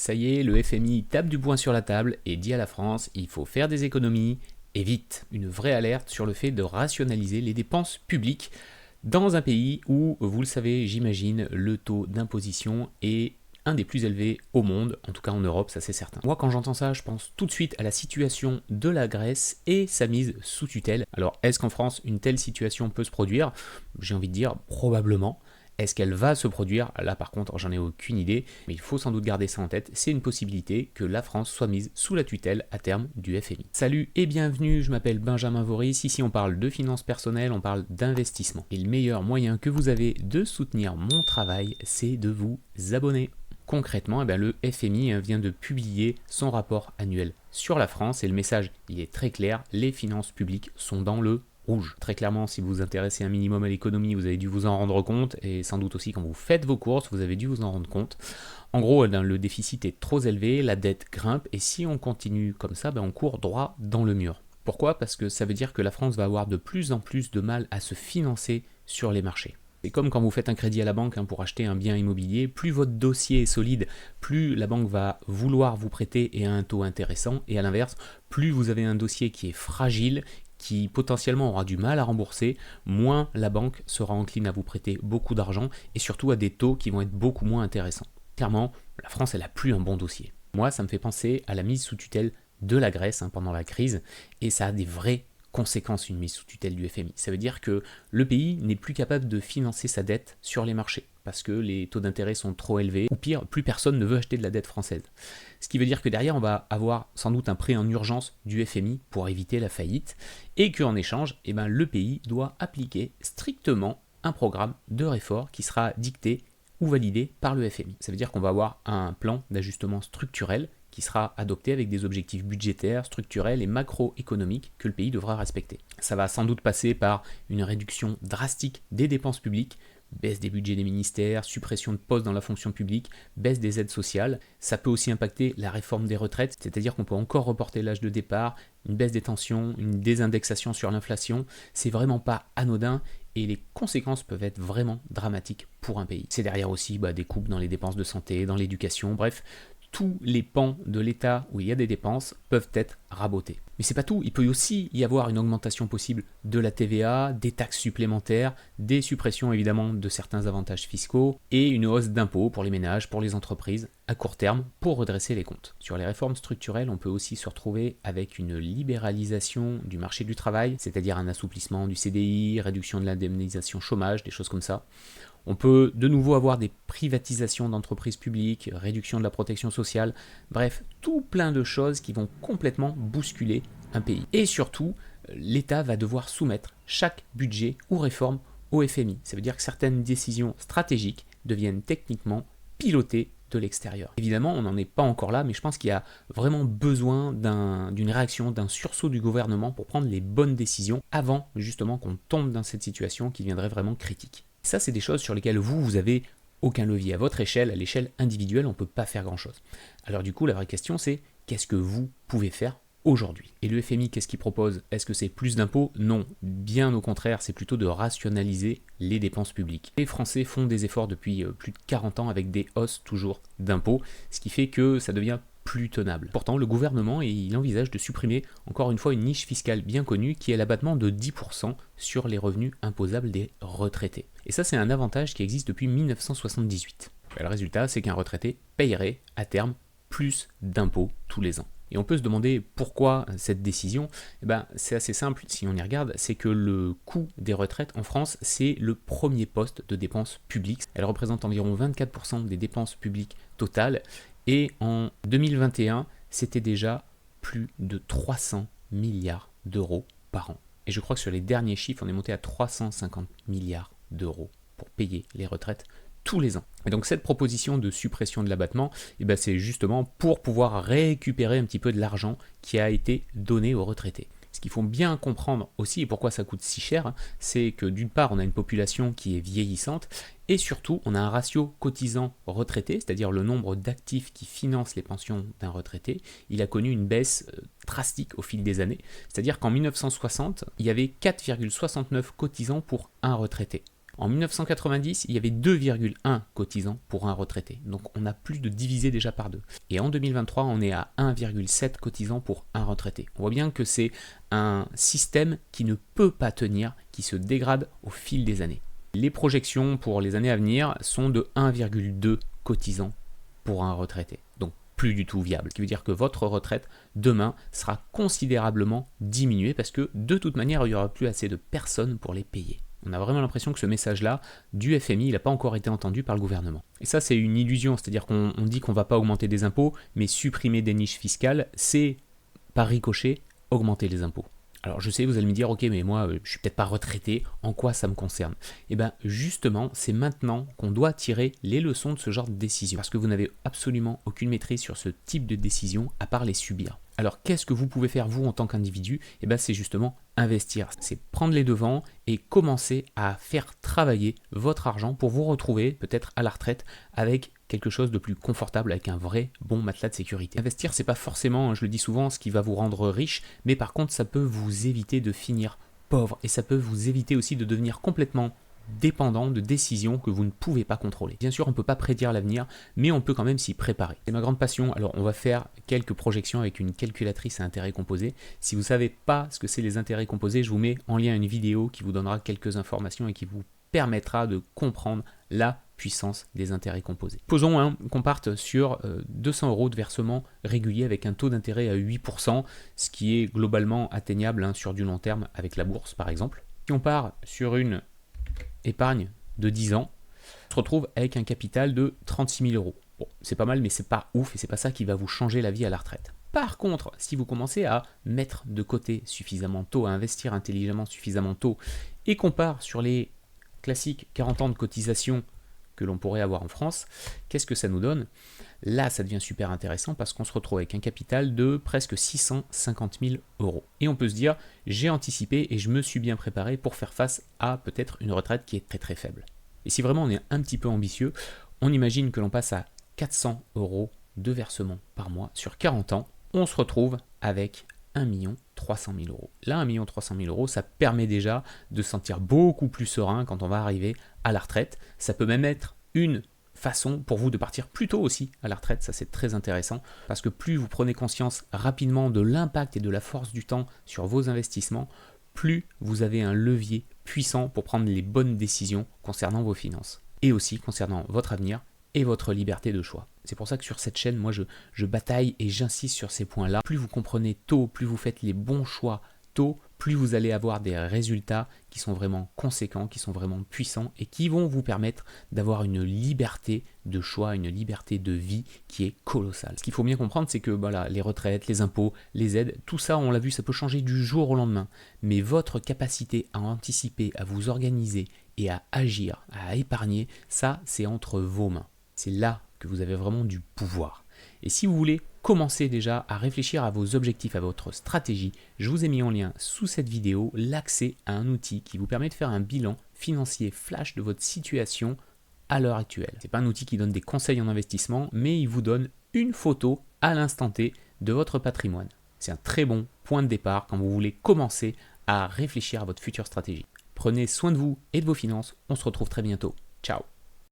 Ça y est, le FMI tape du poing sur la table et dit à la France, il faut faire des économies, et vite. Une vraie alerte sur le fait de rationaliser les dépenses publiques dans un pays où, vous le savez, j'imagine, le taux d'imposition est un des plus élevés au monde, en tout cas en Europe, ça c'est certain. Moi quand j'entends ça, je pense tout de suite à la situation de la Grèce et sa mise sous tutelle. Alors est-ce qu'en France une telle situation peut se produire? J'ai envie de dire probablement. Est-ce qu'elle va se produire? Là par contre j'en ai aucune idée, mais il faut sans doute garder ça en tête, c'est une possibilité que la France soit mise sous la tutelle à terme du FMI. Salut et bienvenue, je m'appelle Benjamin Voris, ici on parle de finances personnelles, on parle d'investissement. Et le meilleur moyen que vous avez de soutenir mon travail, c'est de vous abonner. Concrètement, le FMI vient de publier son rapport annuel sur la France et le message il est très clair, les finances publiques sont dans le rouge. Très clairement, si vous vous intéressez un minimum à l'économie, vous avez dû vous en rendre compte et sans doute aussi quand vous faites vos courses, vous avez dû vous en rendre compte. En gros, le déficit est trop élevé, la dette grimpe et si on continue comme ça, on court droit dans le mur. Pourquoi? Parce que ça veut dire que la France va avoir de plus en plus de mal à se financer sur les marchés. C'est comme quand vous faites un crédit à la banque pour acheter un bien immobilier, plus votre dossier est solide, plus la banque va vouloir vous prêter et à un taux intéressant, et à l'inverse, plus vous avez un dossier qui est fragile, qui potentiellement aura du mal à rembourser, moins la banque sera encline à vous prêter beaucoup d'argent et surtout à des taux qui vont être beaucoup moins intéressants. Clairement, la France elle a plus un bon dossier. Moi ça me fait penser à la mise sous tutelle de la Grèce pendant la crise et ça a des vraies conséquence une mise sous tutelle du FMI. Ça veut dire que le pays n'est plus capable de financer sa dette sur les marchés parce que les taux d'intérêt sont trop élevés ou pire, plus personne ne veut acheter de la dette française. Ce qui veut dire que derrière, on va avoir sans doute un prêt en urgence du FMI pour éviter la faillite et qu'en échange, le pays doit appliquer strictement un programme de réforme qui sera dicté ou validé par le FMI. Ça veut dire qu'on va avoir un plan d'ajustement structurel qui sera adopté avec des objectifs budgétaires, structurels et macroéconomiques que le pays devra respecter. Ça va sans doute passer par une réduction drastique des dépenses publiques, baisse des budgets des ministères, suppression de postes dans la fonction publique, baisse des aides sociales. Ça peut aussi impacter la réforme des retraites, c'est-à-dire qu'on peut encore reporter l'âge de départ, une baisse des tensions, une désindexation sur l'inflation. C'est vraiment pas anodin et les conséquences peuvent être vraiment dramatiques pour un pays. C'est derrière aussi des coupes dans les dépenses de santé, dans l'éducation, bref, tous les pans de l'État où il y a des dépenses peuvent être rabotés. Mais c'est pas tout, il peut aussi y avoir une augmentation possible de la TVA, des taxes supplémentaires, des suppressions évidemment de certains avantages fiscaux et une hausse d'impôts pour les ménages, pour les entreprises à court terme pour redresser les comptes. Sur les réformes structurelles, on peut aussi se retrouver avec une libéralisation du marché du travail, c'est-à-dire un assouplissement du CDI, réduction de l'indemnisation chômage, des choses comme ça. On peut de nouveau avoir des privatisations d'entreprises publiques, réduction de la protection sociale, bref, tout plein de choses qui vont complètement bousculer un pays. Et surtout, l'État va devoir soumettre chaque budget ou réforme au FMI. Ça veut dire que certaines décisions stratégiques deviennent techniquement pilotées de l'extérieur. Évidemment, on n'en est pas encore là, mais je pense qu'il y a vraiment besoin d'une réaction, d'un sursaut du gouvernement pour prendre les bonnes décisions avant justement qu'on tombe dans cette situation qui deviendrait vraiment critique. Ça, c'est des choses sur lesquelles vous avez aucun levier. À votre échelle, à l'échelle individuelle, on ne peut pas faire grand-chose. Alors du coup, la vraie question, c'est qu'est-ce que vous pouvez faire aujourd'hui? Et le FMI, qu'est-ce qu'il propose? Est-ce que c'est plus d'impôts? Non. Bien au contraire, c'est plutôt de rationaliser les dépenses publiques. Les Français font des efforts depuis plus de 40 ans avec des hausses toujours d'impôts, ce qui fait que ça devient plus tenable. Pourtant, le gouvernement il envisage de supprimer encore une fois une niche fiscale bien connue qui est l'abattement de 10% sur les revenus imposables des retraités. Et ça, c'est un avantage qui existe depuis 1978. Le résultat, c'est qu'un retraité payerait à terme plus d'impôts tous les ans. Et on peut se demander pourquoi cette décision. C'est assez simple si on y regarde, c'est que le coût des retraites en France, c'est le premier poste de dépenses publiques. Elle représente environ 24% des dépenses publiques totales. Et en 2021, c'était déjà plus de 300 milliards d'euros par an. Et je crois que sur les derniers chiffres, on est monté à 350 milliards d'euros pour payer les retraites tous les ans. Et donc cette proposition de suppression de l'abattement, c'est justement pour pouvoir récupérer un petit peu de l'argent qui a été donné aux retraités. Ce qu'il faut bien comprendre aussi, et pourquoi ça coûte si cher, c'est que d'une part, on a une population qui est vieillissante, et surtout, on a un ratio cotisant-retraité, c'est-à-dire le nombre d'actifs qui financent les pensions d'un retraité. Il a connu une baisse drastique au fil des années, c'est-à-dire qu'en 1960, il y avait 4,69 cotisants pour un retraité. En 1990, il y avait 2,1 cotisants pour un retraité. Donc on a plus de divisé déjà par 2. Et en 2023, on est à 1,7 cotisants pour un retraité. On voit bien que c'est un système qui ne peut pas tenir, qui se dégrade au fil des années. Les projections pour les années à venir sont de 1,2 cotisants pour un retraité. Donc plus du tout viable. Ce qui veut dire que votre retraite demain sera considérablement diminuée parce que de toute manière, il n'y aura plus assez de personnes pour les payer. On a vraiment l'impression que ce message-là du FMI, il n'a pas encore été entendu par le gouvernement. Et ça, c'est une illusion, c'est-à-dire qu'on dit qu'on ne va pas augmenter des impôts, mais supprimer des niches fiscales, c'est, par ricochet, augmenter les impôts. Alors je sais, vous allez me dire, ok, mais moi, je suis peut-être pas retraité, en quoi ça me concerne? Eh bien justement, c'est maintenant qu'on doit tirer les leçons de ce genre de décision, parce que vous n'avez absolument aucune maîtrise sur ce type de décision, à part les subir. Alors qu'est-ce que vous pouvez faire vous en tant qu'individu? Eh bien c'est justement investir, c'est prendre les devants et commencer à faire travailler votre argent pour vous retrouver peut-être à la retraite avec quelque chose de plus confortable, avec un vrai bon matelas de sécurité. Investir, c'est pas forcément, je le dis souvent, ce qui va vous rendre riche, mais par contre ça peut vous éviter de finir pauvre et ça peut vous éviter aussi de devenir complètement dépendant de décisions que vous ne pouvez pas contrôler. Bien sûr, on ne peut pas prédire l'avenir, mais on peut quand même s'y préparer. C'est ma grande passion. Alors, on va faire quelques projections avec une calculatrice à intérêts composés. Si vous ne savez pas ce que c'est les intérêts composés, je vous mets en lien une vidéo qui vous donnera quelques informations et qui vous permettra de comprendre la puissance des intérêts composés. Posons qu'on parte sur 200 € de versement régulier avec un taux d'intérêt à 8%, ce qui est globalement atteignable sur du long terme avec la bourse par exemple. Si on part sur une épargne de 10 ans, on se retrouve avec un capital de 36 000 €. Bon, c'est pas mal, mais c'est pas ouf et c'est pas ça qui va vous changer la vie à la retraite. Par contre, si vous commencez à mettre de côté suffisamment tôt, à investir intelligemment suffisamment tôt, et qu'on part sur les classiques 40 ans de cotisation que l'on pourrait avoir en France, qu'est-ce que ça nous donne? Là, ça devient super intéressant parce qu'on se retrouve avec un capital de presque 650 000 €. Et on peut se dire, j'ai anticipé et je me suis bien préparé pour faire face à peut-être une retraite qui est très très faible. Et si vraiment on est un petit peu ambitieux, on imagine que l'on passe à 400 € de versement par mois sur 40 ans, on se retrouve avec 1 300 000 €. Là, 1 300 000 €, ça permet déjà de se sentir beaucoup plus serein quand on va arriver à la retraite. Ça peut même être une façon pour vous de partir plus tôt aussi à la retraite, ça c'est très intéressant, parce que plus vous prenez conscience rapidement de l'impact et de la force du temps sur vos investissements, plus vous avez un levier puissant pour prendre les bonnes décisions concernant vos finances, et aussi concernant votre avenir et votre liberté de choix. C'est pour ça que sur cette chaîne, moi je bataille et j'insiste sur ces points-là. Plus vous comprenez tôt, plus vous faites les bons choix tôt, plus vous allez avoir des résultats qui sont vraiment conséquents, qui sont vraiment puissants et qui vont vous permettre d'avoir une liberté de choix, une liberté de vie qui est colossale. Ce qu'il faut bien comprendre, c'est que voilà, les retraites, les impôts, les aides, tout ça, on l'a vu, ça peut changer du jour au lendemain. Mais votre capacité à anticiper, à vous organiser et à agir, à épargner, ça, c'est entre vos mains. C'est là que vous avez vraiment du pouvoir. Et si vous voulez commencer déjà à réfléchir à vos objectifs, à votre stratégie, je vous ai mis en lien sous cette vidéo l'accès à un outil qui vous permet de faire un bilan financier flash de votre situation à l'heure actuelle. Ce n'est pas un outil qui donne des conseils en investissement, mais il vous donne une photo à l'instant T de votre patrimoine. C'est un très bon point de départ quand vous voulez commencer à réfléchir à votre future stratégie. Prenez soin de vous et de vos finances. On se retrouve très bientôt. Ciao.